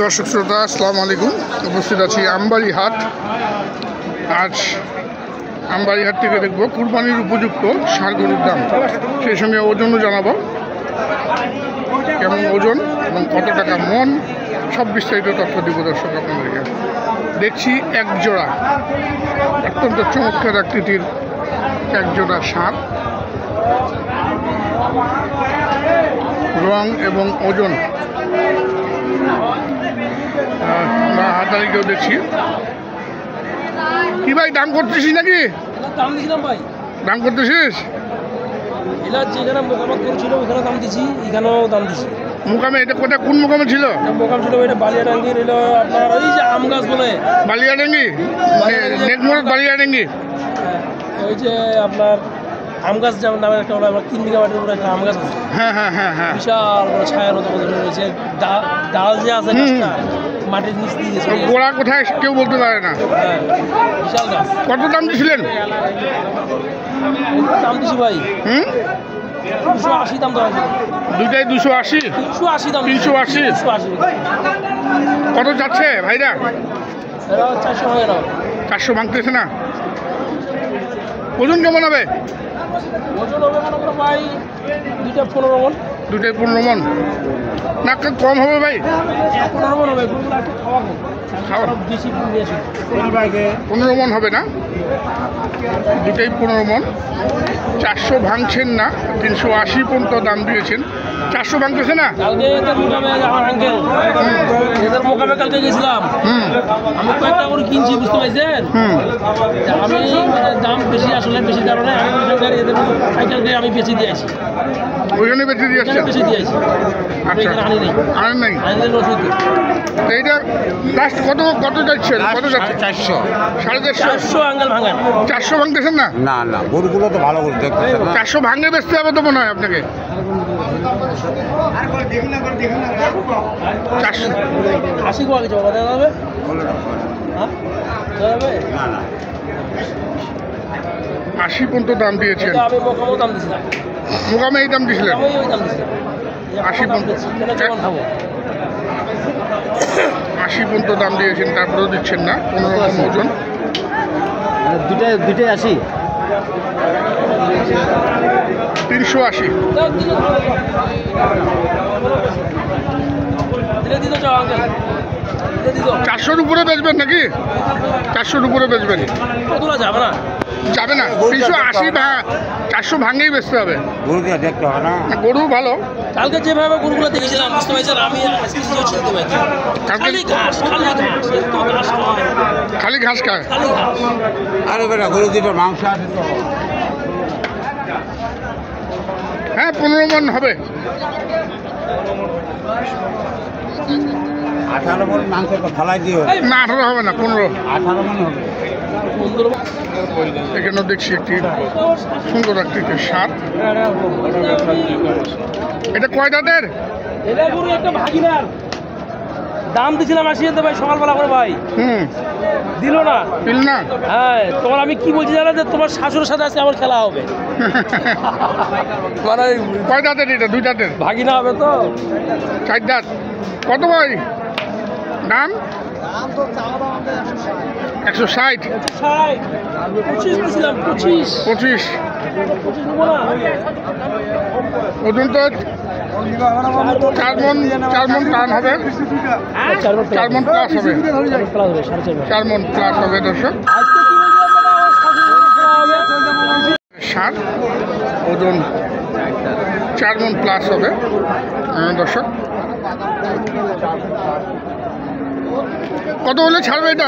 দর্শক শ্রোতা আসসালামু আলাইকুম। উপস্থিত আছি আমবাড়ি হাট। আজ আমবাড়ি হাট থেকে দেখব কুরবানির উপযুক্ত ষাঁড় গরুর দাম, সেই সঙ্গে ওজনও জানাবো, কেমন ওজন এবং কত টাকা মন, সব বিস্তারিত তথ্য দিব দর্শক আপনাদেরকে। দেখছি এক জোড়া অত্যন্ত চমৎকার আকৃতির এক জোড়া ষাঁড়, রং এবং ওজন আমরা হাটারিকেও দেখছি। কি ভাই দাম করতেছিস নাকি? দাম দিছিলাম ভাই। দাম করতেছিস? যেখানে মোকামত করছিল ওখানে দাম দিছি, এখানেও দাম দিছি। মোকামে এটা কোথায়, কোন মোকামে ছিল? মোকাম ছিল ওইটা বালিয়াডাঙ্গির, এলো আপনার ওই যে আম গাছ বলে বালিয়াডাঙ্গি, নেকমোড় বালিয়াডাঙ্গি। ওই যে আপনার আম গাছ যেমন নামে একটা আমার 3 বিঘা মাটির উপরে একটা আম গাছ আছে। হ্যাঁ হ্যাঁ হ্যাঁ হ্যাঁ, বিশাল বড় ছায়ার মতো রয়েছে, ডাল যে আছে গাছটা মাটির নিচ দিয়ে গেছে। গোড়া কোথায় কেউ বলতে পারে না। হ্যাঁ, বিশাল গাছ। কত দাম দিয়েছিলেন? দাম দিছি ভাই 280 দাম দেওয়া আছে। দুইটাই 280? 380 দাম। 380? 380। কত যাচ্ছে ভাইরা? এরা 400 হয়ে গেল। 400 ভাঙতেছে না? ওজন কেমন হবে? ওজন হবে মনে করো ভাই 2টা 15 মণ। 2টাই 15 মণ না, কম হবে ভাই? 15 মণ হবে। গরুগুলো একটু খাওয়া বেশি নিয়েছি। 15 মণ হবে না? 2টাই 15 মণ। 400 ভাঙছেন না, 380 পর্যন্ত দাম দিয়েছেন। 400 ভাঙতেছে না? কালকে এদের মোকামে আমার আঙ্কেল, এদের মোকামে কালকে গেছিলাম। আমি কয়েকটা করে কিনছি, বুঝতে পারছেন? আমি দাম বেশি, আসলে বেশি কারণে আমি এদের সাইকেলকে আমি বেশি দিয়েছি। ওইখানে বেঁচে দিয়ে আসছেন? বেশি দিয়েছি। আচ্ছা, আনেন নাই? এইটা লাস্ট কত যাচ্ছেন? কত যাচ্ছে? 400। 450 আঙ্কেল ভাঙেন। 400 ভাঙতেছেন না? না না, গরুগুলো তো ভালো করে দেখতে 400 ভাঙে বেচতে হবে তো মনে হয় আপনাকে। 80 কোয়া কিছু কথা যাবে? হ্যাঁ যাবে না না, 80 পর্যন্ত দাম দিয়েছেন। আমি মোকামও দাম দিছিলাম। মোকামে এই দাম দিয়েছিলেন? আমি ওই দাম দিছিলাম 80 পর্যন্ত। 80 পর্যন্ত দাম দিয়েছেন, তারপরেও দিচ্ছেন না। 15 মণ ওজন। দুটাই 80। 380। দিলে দিতে চাও আঙ্কেল, দিলে দিত। 400-র উপরে বেচবেন নাকি? 400-র উপরে বেচবেন? কতটা যাবে না? যাবে না। 380 400 ভাঙেই বেচতে হবে। গরুকে দেখতে হবে না। গরু ভালো। কালকে যেভাবে গরুগুলো দেখেছিলাম, বুঝতে পারছেন? আমি চিনতে পারছি। খালি ঘাস, খালি ঘাস, একটু ঘাস খাওয়ায়। খালি ঘাস খায়? খালি ঘাস। আরে বেটা, গরু দুটো মাংস আছে তো। হ্যাঁ, 15 মণ হবে। 18 মণ মাংস তো ফালাই দিও। না, 18 হবে না, 15। 18 মণ হবে। এখানেও দেখছি একটি সুন্দর আকৃতির ষাঁড়। এটা কয় দাঁতের? এটা গরু একটা ভাগিনার। দাম দিছিলাম 80 ভাই, সকালবেলা করে ভাই। দিল না। দিল না? হ্যাঁ, তোমার আমি কি বলছি জানো, যে তোমার শাশুড়ের সাথে আজকে আমার খেলা হবে। মানে কয় দাঁতের এটা? 2 দাঁতের? ভাগিনা হবে তো। 4 দাঁত। কত ভাই দাম? 160। 25 বলছিলাম, 25। 25 নেবো না। ওজন তো 4 মণ টান হবে। 4 মণ প্লাস হবে। 4 মণ প্লাস হবে দর্শক। ষাঁড় ওজন 4 মণ প্লাস হবে দর্শক। কত হলে ছাড়বে এটা?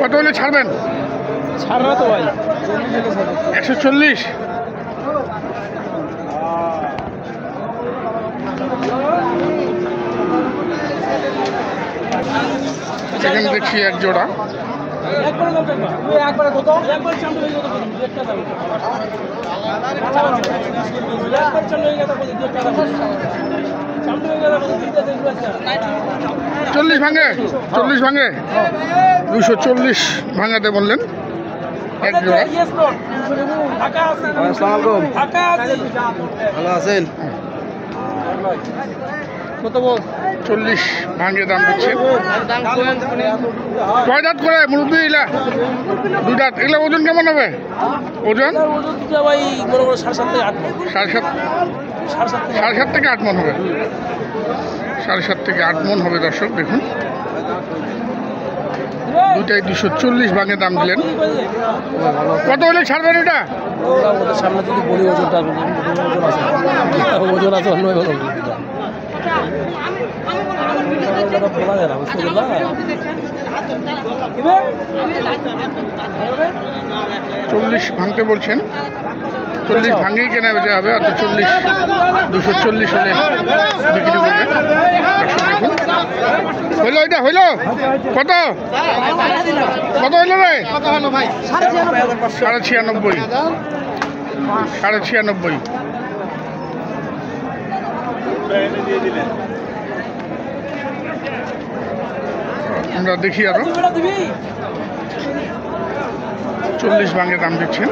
কত হলে ছাড়বেন? ছাড়বে তো ভাই 140। এখানে দেখছি এক জোড়া। একবারে কত? একবার চামড়া হয়ে গেল, একটা দাম। একবার চামড়া হয়ে গেল, একটা দাম। চামড়া হয়ে গেল, দুইটা দেন। 40 ভাঙে? 40 ভাঙে? 240 ভাঙাতে বললেন এক জোড়া। আসসালামু আলাইকুম। ভালো আছেন? কত বল 40 ভাঙে দাম দিচ্ছেন। কয় দাঁত করে মুরব্বী এগুলা? 2 দাঁত। এগুলা ওজন কেমন হবে? ওজন ভাই বড় বড় 7.5 থেকে 8 7.5 থেকে 8 মন হবে। 7.5 থেকে 8 মন হবে দর্শক। দেখুন দুটাই 240 ভাঙে দাম দিলেন। কত হলে ছাড়বেন এটা? ওদের সামনে যদি বলি ওজনটা ওজন আছে অন্য বলা যায় না বুঝতে পারলাম। 40 ভাঙতে বলছেন। 40 ভাঙেই কেনা বেচা হবে, অর্থাৎ 240 হলে বিক্রি করবে। দেখুন হইলো, এটা হইলো কত কত হইলো রে? 96.5 96.5। আমরা দেখি আরো 40 ভাঙে দাম দিচ্ছেন।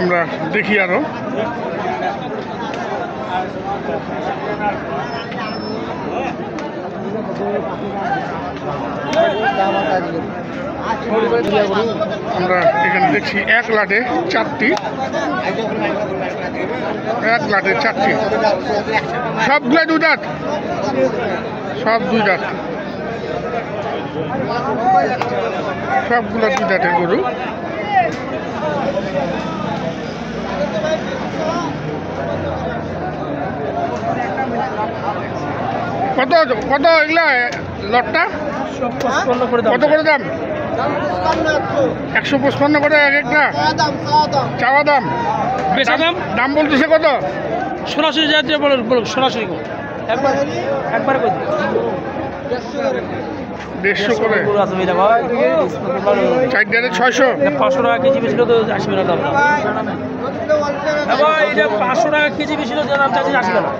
আমরা দেখি আরো আমরা এখানে দেখছি 1 লাটে 4টি, 1 লাটে 4টি, সবগুলো 2 দাঁত, সব 2 দাঁত, সবগুলো 2 দাঁতের গরু। কত কত এগুলা লটটা কত করে দাম? 155 করে এক একটা চাওয়া দাম। বেচা দাম দাম বলতেছে কত? সরাসরি যাতে বলো সরাসরি একবার একবার করে 150 করে। 4 ডালে 600। 500 টাকা কেজি বেশি তো 80 টাকা দাম। এটা 500 টাকা কেজি বেশি তো দাম চাচ্ছি 80 টাকা।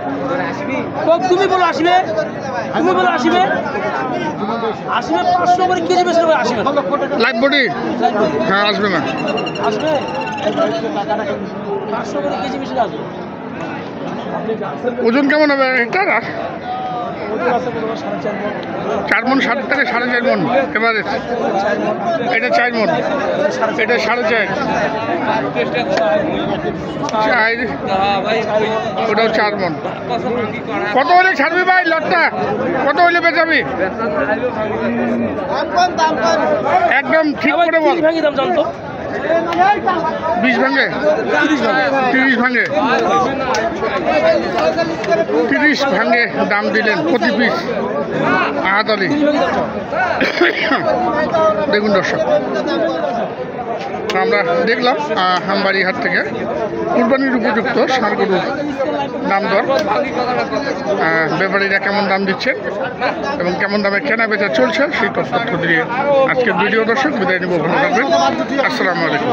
তুমি বলো আসবে, তুমি বলো আসবে, আসবে 500 করে কেজি বেশি আসবে। লাইভ বডি হ্যাঁ আসবে না, আসবে 500 করে কেজি বেশি আসবে। ওজন কেমন হবে একটা? 4 মন, 7 থেকে 4.5 মন এভারেজ। এটা 4 মন, এটা 4.5, ওটাও 4 মন। কত হলে ছাড়বি ভাই লটটা? কত হলে বেচাবি? একদম ঠিক করে বল। দাম জানতো 20 ভাঙে, 30 ভাঙে, 30 ভাঙে দাম দিলেন প্রতি পিস আহাতালি। দেখুন দর্শক, আমরা দেখলাম আমবাড়ি হাট থেকে কুরবানির উপযুক্ত ষাঁড় গরুর দাম দর, ব্যাপারীরা কেমন দাম দিচ্ছেন এবং কেমন দামে কেনা বেচা চলছে সেই তথ্য দিয়ে আজকের ভিডিও দর্শক বিদায় নিব। ভালো থাকবেন, আসসালামু আলাইকুম।